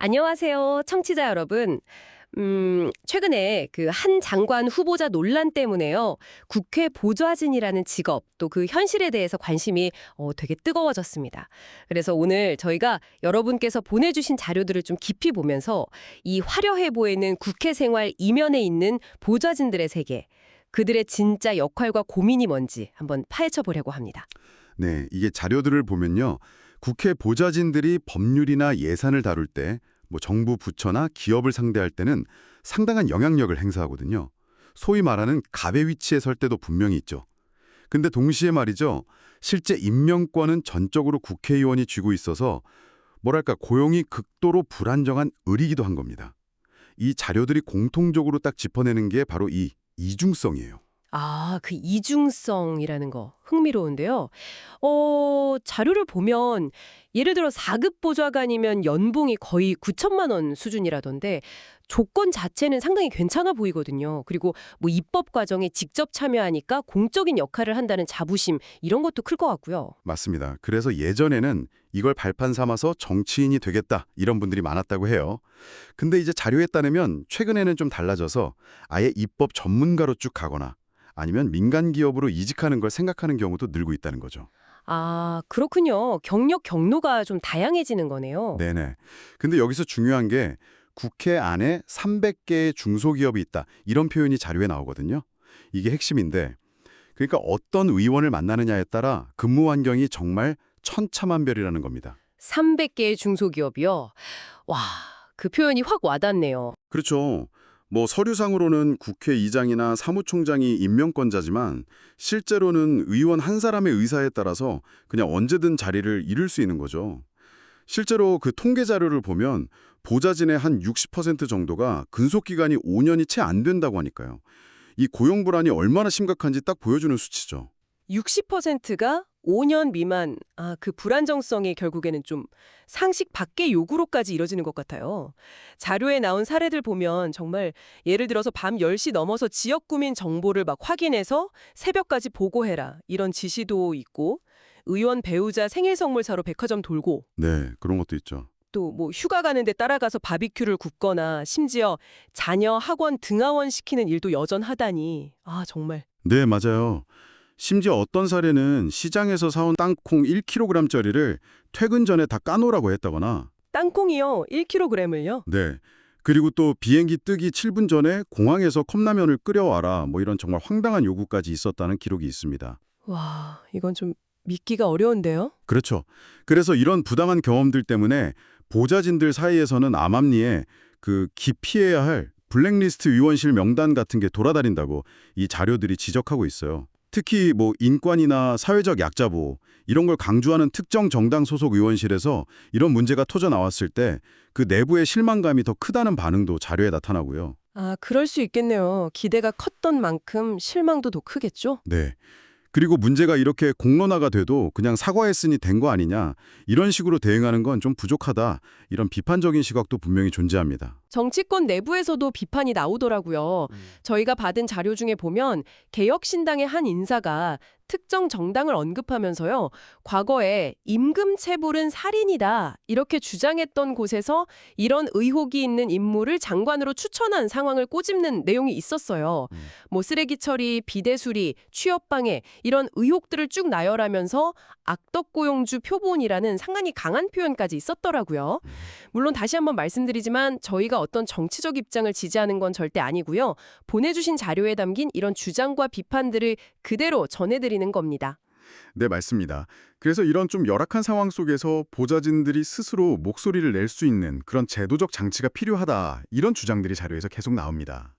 안녕하세요, 청취자 여러분. 최근에 그 한 장관 후보자 논란 때문에요. 국회 보좌진이라는 직업, 또 그 현실에 대해서 관심이 되게 뜨거워졌습니다. 그래서 오늘 저희가 여러분께서 보내주신 자료들을 좀 깊이 보면서 이 화려해 보이는 국회 생활 이면에 있는 보좌진들의 세계, 그들의 진짜 역할과 고민이 뭔지 한번 파헤쳐 보려고 합니다. 네, 이게 자료들을 보면요. 국회 보좌진들이 법률이나 예산을 다룰 때, 정부 부처나 기업을 상대할 때는 상당한 영향력을 행사하거든요. 소위 말하는 갑의 위치에 설 때도 분명히 있죠. 근데 동시에 말이죠. 실제 임명권은 전적으로 국회의원이 쥐고 있어서 뭐랄까 고용이 극도로 불안정한 을이기도 한 겁니다. 이 자료들이 공통적으로 딱 짚어내는 게 바로 이 이중성이에요. 아, 그 이중성이라는 거 흥미로운데요. 자료를 보면 예를 들어 4급 보좌관이면 연봉이 거의 9천만 원 수준이라던데 조건 자체는 상당히 괜찮아 보이거든요. 그리고 뭐 입법 과정에 직접 참여하니까 공적인 역할을 한다는 자부심 이런 것도 클 것 같고요. 맞습니다. 그래서 예전에는 이걸 발판 삼아서 정치인이 되겠다 이런 분들이 많았다고 해요. 근데 이제 자료에 따르면 최근에는 좀 달라져서 아예 입법 전문가로 쭉 가거나 아니면 민간 기업으로 이직하는 걸 생각하는 경우도 늘고 있다는 거죠. 아, 그렇군요. 경력 경로가 좀 다양해지는 거네요. 네네. 근데 여기서 중요한 게 국회 안에 300개의 중소기업이 있다. 이런 표현이 자료에 나오거든요. 이게 핵심인데 그러니까 어떤 의원을 만나느냐에 따라 근무 환경이 정말 천차만별이라는 겁니다. 300개의 중소기업이요. 와, 그 표현이 확 와닿네요. 그렇죠. 서류상으로는 국회의장이나 사무총장이 임명권자지만 실제로는 의원 한 사람의 의사에 따라서 그냥 언제든 자리를 잃을 수 있는 거죠. 실제로 그 통계 자료를 보면 보좌진의 한 60% 정도가 근속기간이 5년이 채 안 된다고 하니까요. 이 고용 불안이 얼마나 심각한지 딱 보여주는 수치죠. 60%가 5년 미만, 그 불안정성이 결국에는 좀 상식 밖의 요구로까지 이뤄지는 것 같아요. 자료에 나온 사례들 보면 정말 예를 들어서 밤 10시 넘어서 지역구민 정보를 막 확인해서 새벽까지 보고해라 이런 지시도 있고 의원 배우자 생일 선물 사러 백화점 돌고 네, 그런 것도 있죠. 또 뭐 휴가 가는데 따라가서 바비큐를 굽거나 심지어 자녀 학원 등하원 시키는 일도 여전하다니 정말 네, 맞아요. 심지어 어떤 사례는 시장에서 사온 땅콩 1kg짜리를 퇴근 전에 다 까놓으라고 했다거나 땅콩이요 1kg을요? 네. 그리고 또 비행기 뜨기 7분 전에 공항에서 컵라면을 끓여와라 이런 정말 황당한 요구까지 있었다는 기록이 있습니다. 와, 이건 좀 믿기가 어려운데요? 그렇죠. 그래서 이런 부당한 경험들 때문에 보좌진들 사이에서는 암암리에 그 기피해야 할 블랙리스트 위원실 명단 같은 게 돌아다닌다고 이 자료들이 지적하고 있어요. 특히 인권이나 사회적 약자 보호 이런 걸 강조하는 특정 정당 소속 의원실에서 이런 문제가 터져 나왔을 때 그 내부의 실망감이 더 크다는 반응도 자료에 나타나고요. 아, 그럴 수 있겠네요. 기대가 컸던 만큼 실망도 더 크겠죠? 네. 그리고 문제가 이렇게 공론화가 돼도 그냥 사과했으니 된 거 아니냐 이런 식으로 대응하는 건 좀 부족하다 이런 비판적인 시각도 분명히 존재합니다. 정치권 내부에서도 비판이 나오더라고요. 저희가 받은 자료 중에 보면 개혁신당의 한 인사가 특정 정당을 언급하면서요. 과거에 임금 체불은 살인이다 이렇게 주장했던 곳에서 이런 의혹이 있는 인물을 장관으로 추천한 상황을 꼬집는 내용이 있었어요. 뭐 쓰레기 처리, 비대 수리, 취업 방해 이런 의혹들을 쭉 나열하면서 악덕고용주 표본이라는 상당히 강한 표현까지 있었더라고요. 물론 다시 한번 말씀드리지만 저희가 어떤 정치적 입장을 지지하는 건 절대 아니고요. 보내주신 자료에 담긴 이런 주장과 비판들을 그대로 전해드리는 겁니다. 네, 맞습니다. 그래서 이런 좀 열악한 상황 속에서 보좌진들이 스스로 목소리를 낼 수 있는 그런 제도적 장치가 필요하다 이런 주장들이 자료에서 계속 나옵니다.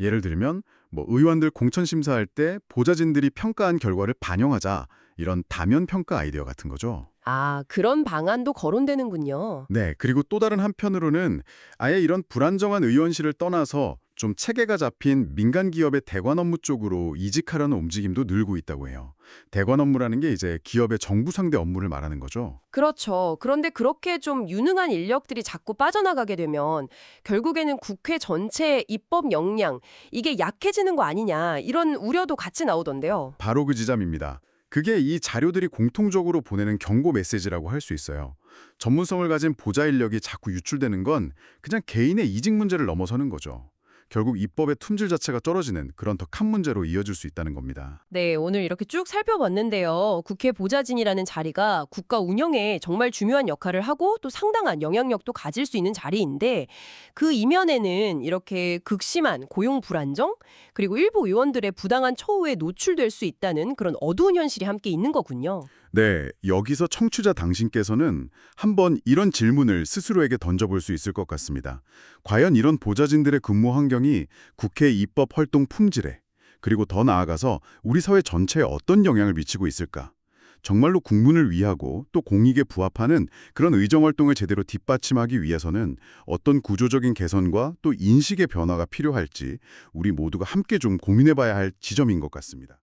예를 들면 의원들 공천 심사할 때 보좌진들이 평가한 결과를 반영하자 이런 다면 평가 아이디어 같은 거죠. 아, 그런 방안도 거론되는군요. 네, 그리고 또 다른 한편으로는 아예 이런 불안정한 의원실을 떠나서 좀 체계가 잡힌 민간 기업의 대관 업무 쪽으로 이직하려는 움직임도 늘고 있다고 해요. 대관 업무라는 게 이제 기업의 정부 상대 업무를 말하는 거죠. 그렇죠. 그런데 그렇게 좀 유능한 인력들이 자꾸 빠져나가게 되면 결국에는 국회 전체의 입법 역량, 이게 약해지는 거 아니냐 이런 우려도 같이 나오던데요. 바로 그 지점입니다. 그게 이 자료들이 공통적으로 보내는 경고 메시지라고 할 수 있어요. 전문성을 가진 보좌 인력이 자꾸 유출되는 건 그냥 개인의 이직 문제를 넘어서는 거죠. 결국 입법의 품질 자체가 떨어지는 그런 더 큰 문제로 이어질 수 있다는 겁니다. 네, 오늘 이렇게 쭉 살펴봤는데요. 국회 보좌진이라는 자리가 국가 운영에 정말 중요한 역할을 하고 또 상당한 영향력도 가질 수 있는 자리인데 그 이면에는 이렇게 극심한 고용 불안정 그리고 일부 의원들의 부당한 처우에 노출될 수 있다는 그런 어두운 현실이 함께 있는 거군요. 네, 여기서 청취자 당신께서는 한번 이런 질문을 스스로에게 던져볼 수 있을 것 같습니다. 과연 이런 보좌진들의 근무 환경이 국회 입법 활동 품질에 그리고 더 나아가서 우리 사회 전체에 어떤 영향을 미치고 있을까? 정말로 국민을 위하고 또 공익에 부합하는 그런 의정활동을 제대로 뒷받침하기 위해서는 어떤 구조적인 개선과 또 인식의 변화가 필요할지 우리 모두가 함께 좀 고민해봐야 할 지점인 것 같습니다.